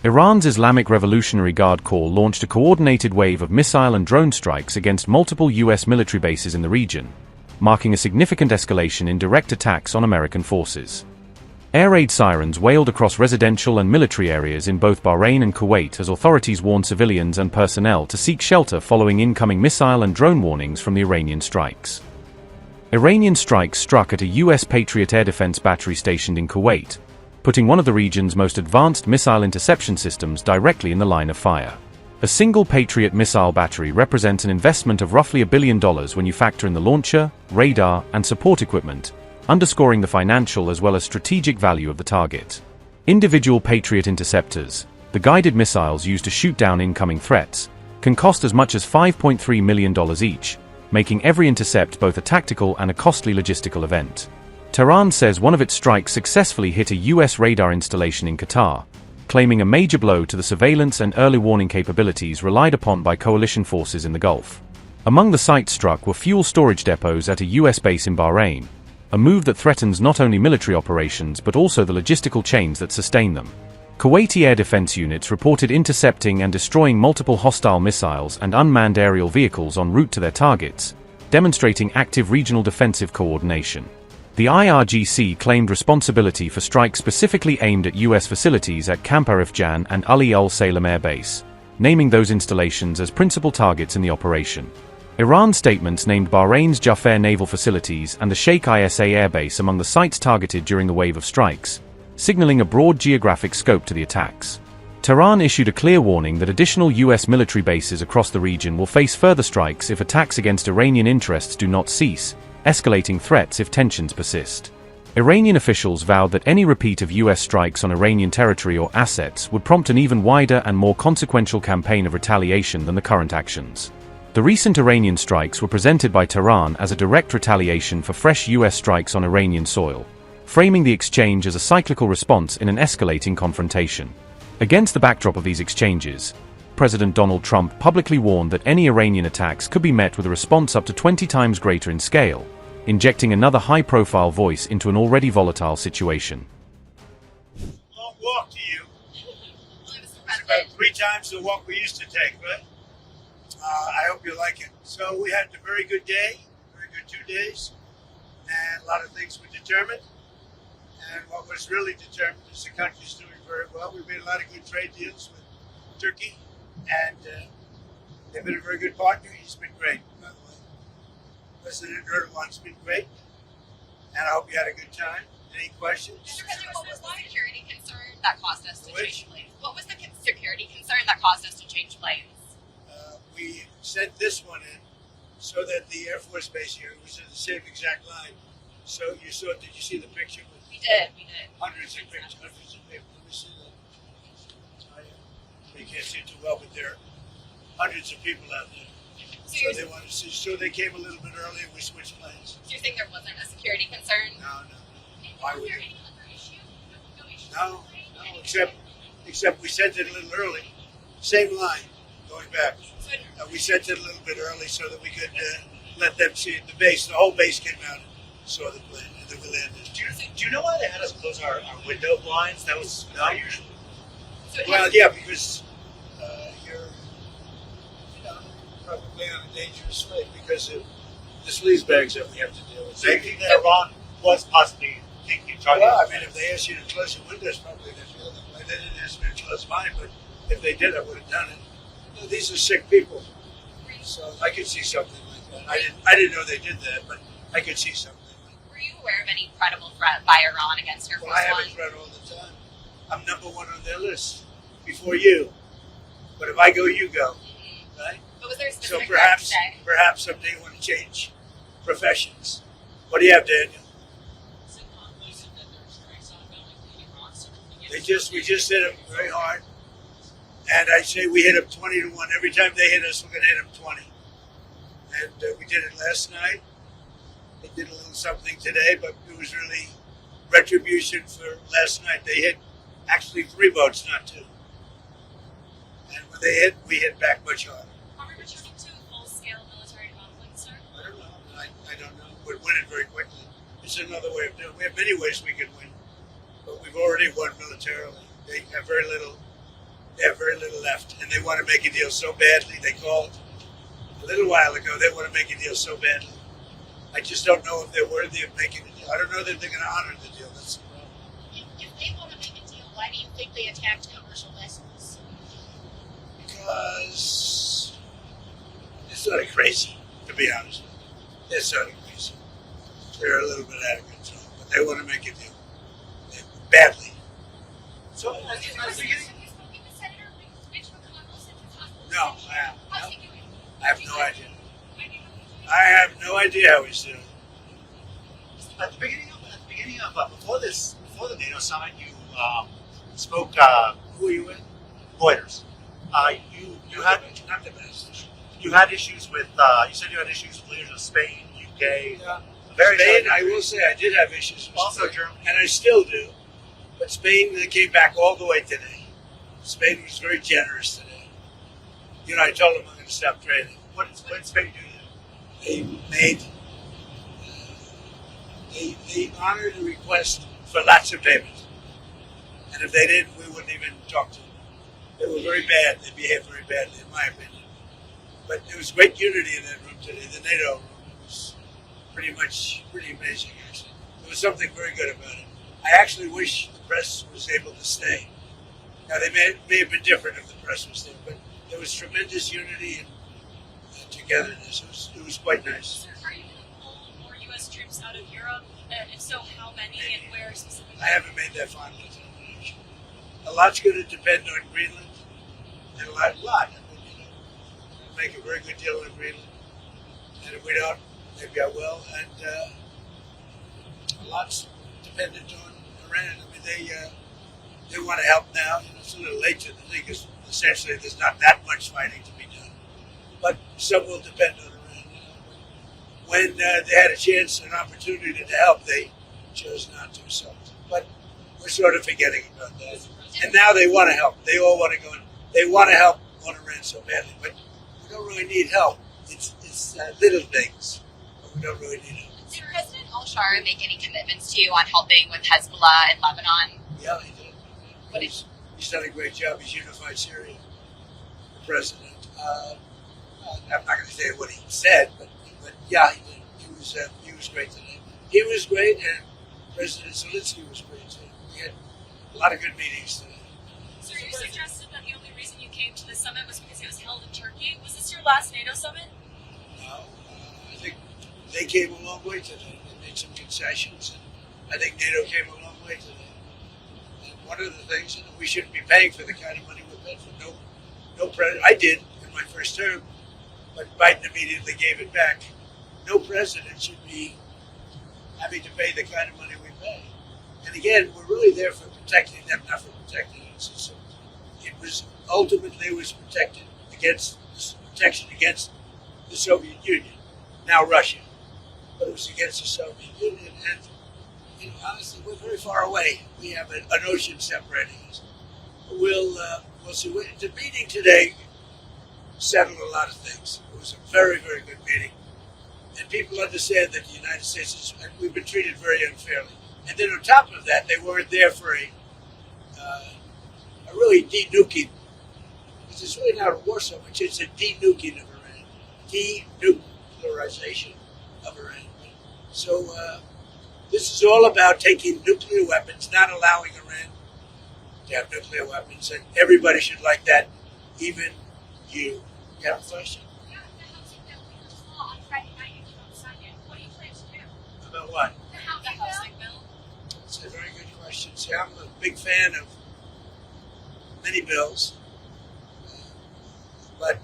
Iran's Islamic Revolutionary Guard Corps launched a coordinated wave of missile and drone strikes against multiple U.S. military bases in the region, marking a significant escalation in direct attacks on American forces. Air raid sirens wailed across residential and military areas in both Bahrain and Kuwait as authorities warned civilians and personnel to seek shelter following incoming missile and drone warnings from the Iranian strikes. Iranian strikes struck at a U.S. Patriot air defense battery stationed in Kuwait, putting one of the region's most advanced missile interception systems directly in the line of fire. A single Patriot missile battery represents an investment of roughly $1 billion when you factor in the launcher, radar, and support equipment, underscoring the financial as well as strategic value of the target. Individual Patriot interceptors, the guided missiles used to shoot down incoming threats, can cost as much as $5.3 million each, making every intercept both a tactical and a costly logistical event. Tehran says one of its strikes successfully hit a U.S. radar installation in Qatar, claiming a major blow to the surveillance and early warning capabilities relied upon by coalition forces in the Gulf. Among the sites struck were fuel storage depots at a U.S. base in Bahrain, a move that threatens not only military operations but also the logistical chains that sustain them. Kuwaiti air defense units reported intercepting and destroying multiple hostile missiles and unmanned aerial vehicles en route to their targets, demonstrating active regional defensive coordination. The IRGC claimed responsibility for strikes specifically aimed at U.S. facilities at Camp Arif-Jan and Ali Al Salem Air Base, naming those installations as principal targets in the operation. Iran's statements named Bahrain's Jafar naval facilities and the Sheikh Isa Air Base among the sites targeted during the wave of strikes, signaling a broad geographic scope to the attacks. Tehran issued a clear warning that additional U.S. military bases across the region will face further strikes if attacks against Iranian interests do not cease, escalating threats if tensions persist. Iranian officials vowed that any repeat of U.S. strikes on Iranian territory or assets would prompt an even wider and more consequential campaign of retaliation than the current actions. The recent Iranian strikes were presented by Tehran as a direct retaliation for fresh U.S. strikes on Iranian soil, framing the exchange as a cyclical response in an escalating confrontation. Against the backdrop of these exchanges, President Donald Trump publicly warned that any Iranian attacks could be met with a response up to 20 times greater in scale, injecting another high-profile voice into an already volatile situation. Long walk to you. It's about 3 times the walk we used to take, right? I hope you like it. So we had a very good day, very good 2 days, and a lot of things were determined. And what was really determined is the country's doing very well. We made a lot of good trade deals with Turkey. And they've been a very good partner. He's been great, by the way. President Erdogan's been great. And I hope you had a good time. Any questions? Mr. President, what was the security concern that caused us to change planes? What was the security concern that caused us to change planes? We sent this one in so that the Air Force Base here was in the same exact line. So you saw, did you see the picture? We did. Hundreds of pictures, hundreds of people. Let me see that. You can't see it too well, but there are hundreds of people out there. So they wanted to see. So they came a little bit early and we switched planes. So you're saying there wasn't a security concern? No. Why would there you? any other issue? No issue? No. Except we sent it a little early. Same line going back. We sent it a little bit early so that we could let them see it. The base, the whole base came out and saw the plane, and then we landed. Do you know why they had us close our window blinds? That was not usual. Well, yeah, because you're probably on a dangerous flight because of the sleaze bags that we have to deal with. So you think that Iran was possibly thinking targeting? Well, I mean, if they asked you to close your windows, probably they feel that way. They didn't ask me to close mine, but if they did, I would have done it. You know, these are sick people, so I could see something like that. I didn't know they did that, but I could see something. Were you aware of any credible threat by Iran against Air Force Well, I have One? a threat all the time. I'm number one on their list before you. But if I go, you go, right? But was there a So specific threat today? perhaps someday you want to change professions. What do you have, Daniel? We just hit them very hard, and I say we hit them 20-1. Every time they hit us, we're going to hit them 20. And we did it last night. They did a little something today, but it was really retribution for last night. They hit actually 3 boats, not 2. And when they hit, we hit back much harder. Are we returning to full-scale military conflict, sir? I don't know. I don't know. We're winning very quickly. It's another way of doing it. We have many ways we can win, but we've already won militarily. They have very little They have very little left, and they want to make a deal so badly. They called a little while ago. They want to make a deal so badly. I just don't know if they're worthy of making a deal. I don't know that they're going to honor the deal. That's the problem. If they want to make a deal, why do you think they attacked commercial vessels? Because they're sort of crazy, to be honest. They're sort of crazy. They're a little bit out of control, but they want to make a deal badly. So, Have you spoken to Senator Mitch McConnell since it's possible? No, How's he doing? I have no idea. I have no idea how he's doing. at the beginning of before the NATO summit, you spoke Who are you with? Reuters. You had Not the best. you had issues with you said you had issues with leaders of Spain, UK, Yeah. very Spain, I will say, I did have issues with Also Spain, Germany. and I still do. But Spain, they came back all the way today. Spain was very generous today. You know, I told them I'm going to stop trading. What did Spain do? They made, they honored a request for lots of payment. And if they didn't, we wouldn't even talk to them. They were very bad. They behaved very badly, in my opinion. But there was great unity in that room today. The NATO room was pretty amazing, actually. There was something very good about it. I actually wish the press was able to stay. Now, they may have been different if the press was there, but there was tremendous unity and togetherness. It was quite nice. Sir, are you going to pull more U.S. troops out of Europe? And if so, how many and where specifically? I haven't made that final determination. A lot's going to depend on Greenland, and a lot. I mean, we'll make a very good deal on Greenland, and if we don't, maybe I will. And a lot's dependent on Iran. I mean, they want to help now. You know, it's a little late to the thing because essentially there's not that much fighting to be done, but some will depend on Iran. You know, when they had a chance, an opportunity to help, they chose not to. So, but we're sort of forgetting about that. And now they want to help. They all want to go in. They want to help on Iran so badly, but we don't really need help. It's little things, but we don't really need help. Did President al-Shara make any commitments to you on helping with Hezbollah in Lebanon? Yeah, he did. What did- He's done a great job. He's unified Syria, the president. I'm not going to say what he said, but yeah, he did. He was great today. He was great, and President Zelensky was great too. We had a lot of good meetings today. Sir, you suggested that the only reason you came to the summit was because it was held in Turkey. Was this your last NATO summit? No, I think they came a long way today. They made some concessions, and I think NATO came a long way today. And one of the things, you know, we shouldn't be paying for the kind of money we paid for. No president. I did in my first term, but Biden immediately gave it back. No president should be having to pay the kind of money we pay. And again, we're really there for protecting them, not for protecting us. So it was ultimately protected against protection against the Soviet Union, now Russia, but it was against the Soviet Union. And you know, honestly, we're very far away. We have an ocean separating us. We'll see. The meeting today settled a lot of things. It was a very, very good meeting. And people understand that the United States we've been treated very unfairly. And then on top of that, they weren't there for a really de-nuking. Because it's really not a war so much, it's a de-nuking of Iran. De-nuclearization of Iran. So this is all about taking nuclear weapons, not allowing Iran to have nuclear weapons. And everybody should like that, even you. You have a question? Yeah, the housing bill we just saw on Friday night. You don't sign it. What do you plan to do? About what? The housing bill. It's a very good question. See, I'm a big fan of many bills, but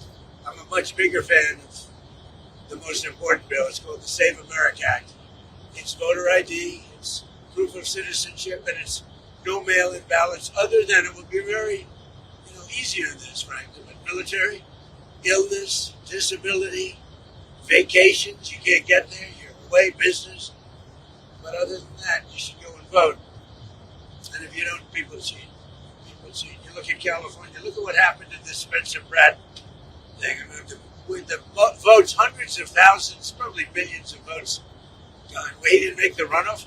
I'm a much bigger fan of the most important bill. It's called the Save America Act. It's voter ID, it's proof of citizenship, and it's no mail-in ballots. Other than it would be very, easier than this, frankly. But military, illness, disability, vacations, you can't get there. You're away, business. But other than that, you should go and vote. And if you don't, people cheat. People cheat. You look at California. Look at what happened in this Spencer Pratt thing. I mean, with the votes, hundreds of thousands, probably millions of votes gone. Where he didn't make the runoff.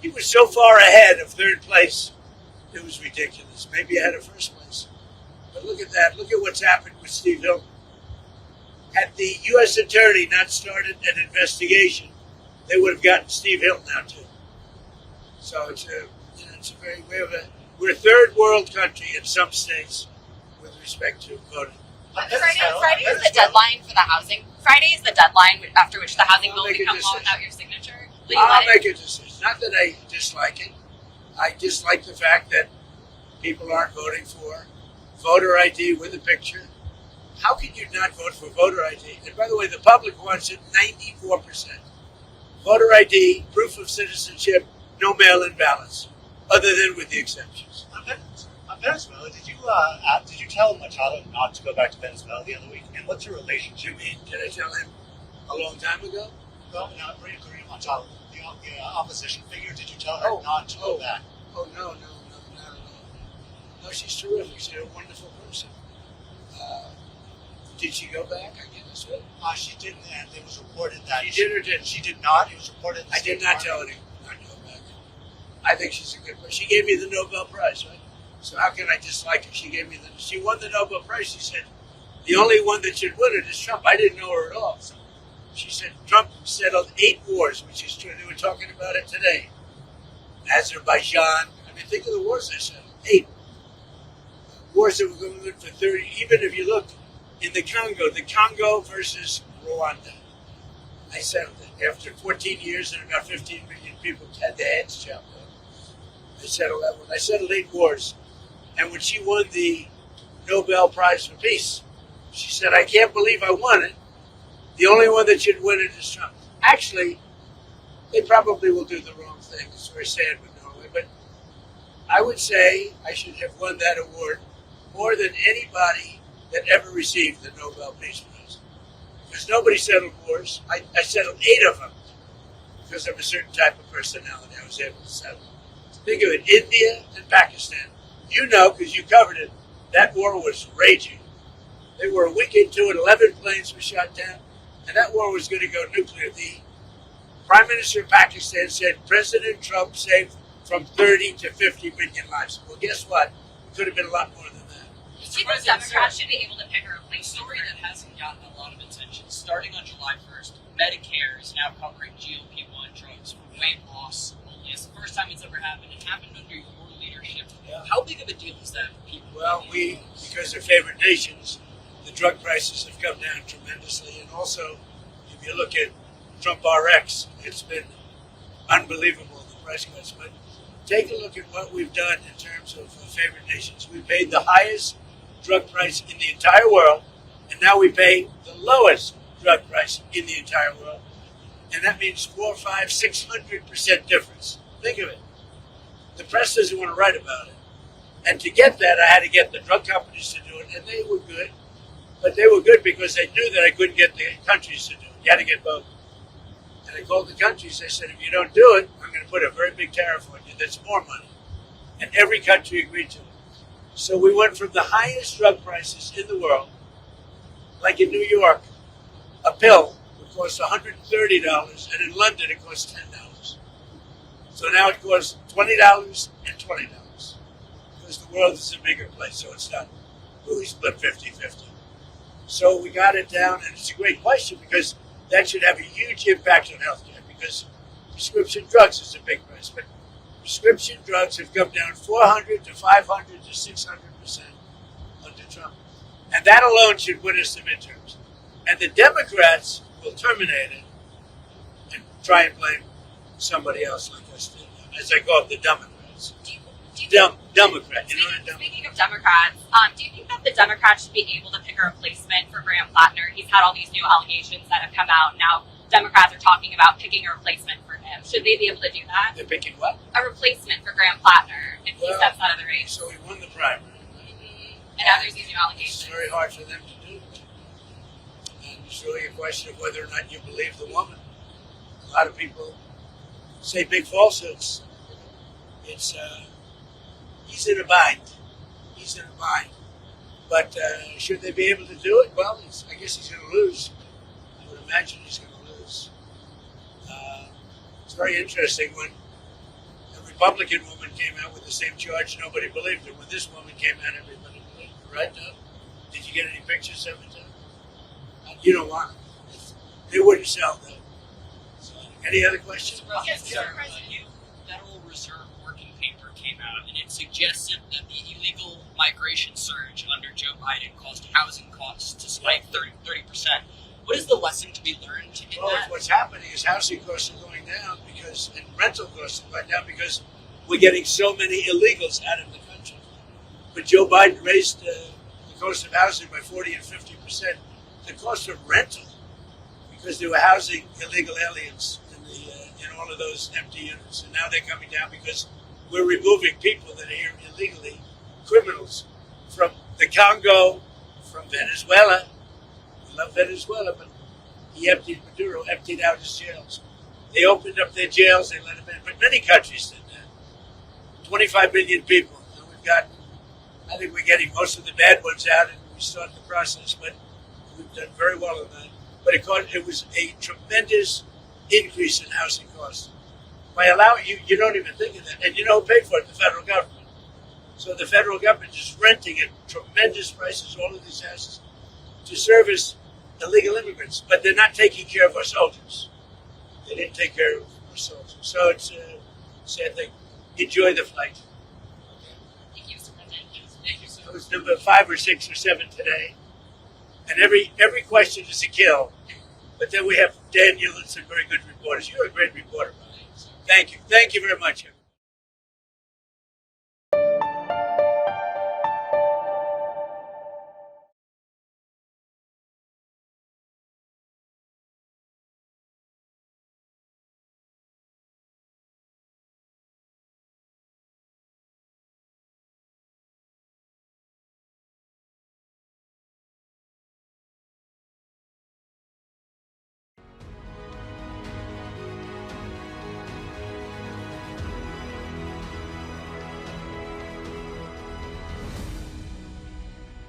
He was so far ahead of third place. It was ridiculous. Maybe ahead of first place. But look at that. Look at what's happened with Steve Hilton. Had the U.S. attorney not started an investigation, they would have gotten Steve Hilton out too. So we're a third world country in some states with respect to voting. Friday is the deadline for the housing. Friday is the deadline after which the housing bill will become law without your signature. I'll make a decision. Not that I dislike it. I dislike the fact that people aren't voting for voter ID with a picture. How can you not vote for voter ID? And by the way, the public wants it 94%. Voter ID, proof of citizenship, no mail-in ballots, other than with the exceptions. On Venezuela, did you tell Machado not to go back to Venezuela the other week? And what's your relationship? You mean, did I tell him a long time ago? Well, Maria Corina Machado, the opposition figure, did you tell her not to go back? Oh, no, not at all. No, she's terrific. She's a wonderful person. Did she go back? I guess. She didn't, and it was reported that she did or didn't. She did not. It was reported. I did not tell her not to go back. I think she's a good person. She gave me the Nobel Prize, right? So how can I dislike her? She won the Nobel Prize. She said the only one that should win it is Trump. I didn't know her at all. So she said Trump settled 8 wars, which is true. They were talking about it today. Azerbaijan. I mean, think of the wars they settled. 8 wars that were going on for 30. Even if you look in the Congo versus Rwanda, I settled it. After 14 years and about 15 million people had their heads chopped off, I settled that one. I settled 8 wars. And when she won the Nobel Prize for Peace, she said, I can't believe I won it. The only one that should win it is Trump. Actually, they probably will do the wrong thing. It's very sad with Norway. But I would say I should have won that award more than anybody that ever received the Nobel Peace Prize. Because nobody settled wars. I settled 8 of them because of a certain type of personality I was able to settle. Think of it, India and Pakistan. You know, because you covered it, that war was raging. They were a week into it, 11 planes were shot down, and that war was going to go nuclear. The Prime Minister of Pakistan said President Trump saved from 30 to 50 million lives. Well, guess what? It could have been a lot more than that. Do you think Democrats should be able to pick a A replacement? story that hasn't gotten a lot of attention. Starting on July 1st, Medicare is now covering GLP-1 drugs for weight loss only. It's the first time it's ever happened. It happened under your leadership. Yeah. How big of a deal is that for people? Well, because they're favored nations, the drug prices have come down tremendously. And also, if you look at Trump RX, it's been unbelievable, the price cuts. But take a look at what we've done in terms of favored nations. We paid the highest drug price in the entire world, and now we pay the lowest drug price in the entire world. And that means 400%, 500%, 600% difference. Think of it. The press doesn't want to write about it. And to get that, I had to get the drug companies to do it, and they were good. But they were good because they knew that I couldn't get the countries to do it. You had to get both. And I called the countries. I said, if you don't do it, I'm going to put a very big tariff on you. That's more money. And every country agreed to it. So we went from the highest drug prices in the world, like in New York, a pill would cost $130, and in London it costs $10. So now it costs $20 and $20. Because the world is a bigger place, so it's not really split 50-50. So we got it down, and it's a great question because that should have a huge impact on healthcare because prescription drugs is a big price. But prescription drugs have come down 400 to 500 to 600% under Trump. And that alone should win us the midterms. And the Democrats will terminate it and try and blame somebody else like us did. As I call it, the Democrats. Democrat. You know what a Democrat? Speaking of Democrats, do you think that the Democrats should be able to pick a replacement for Graham Plattner? He's had all these new allegations that have come out. Now Democrats are talking about picking a replacement for him. Should they be able to do that? They're picking what? A replacement for Graham Plattner if he steps out of the race. So he won the primary. And now there's these new It's allegations. very hard for them to do. And it's really a question of whether or not you believe the woman. A lot of people say big falsehoods. It's he's in a bind. He's in a bind. But should they be able to do it? Well, I guess he's going to lose. I would imagine he's going to lose. It's very interesting when a Republican woman came out with the same charge, nobody believed her. When this woman came out, everybody believed her, right, Doug? pictures of it. You don't want them. They wouldn't sell them. So, any other questions? Yes, sir. A new Federal Reserve working paper came out, and it suggested that the illegal migration surge under Joe Biden caused housing costs to spike 30%. What is the lesson to be learned in Well, that? what's happening is housing costs are going down and rental costs are going down because we're getting so many illegals out of the country. But Joe Biden raised the cost of housing by 40 and 50%. The cost of rental, because they were housing illegal aliens in all of those empty units, and now they're coming down because we're removing people that are here illegally, criminals from the Congo, from Venezuela. We love Venezuela, but Maduro emptied out his jails. They opened up their jails, they let them in. But many countries did that. 25 million people. And I think we're getting most of the bad ones out and we start the process, but we've done very well on that. But it was a tremendous increase in housing costs. By allowing you don't even think of that. And you know who paid for it? The federal government. So the federal government is renting at tremendous prices all of these houses to service illegal immigrants, but they're not taking care of our soldiers. They didn't take care of our soldiers. So it's a sad thing. Enjoy the flight. Thank you, Mr. President. Thank you, sir. It was number 5 or 6 or 7 today. And every question is a kill. But then we have Dan Hewlett, some very good reporters. You're a great reporter, Brian. Thank you. Thank you very much.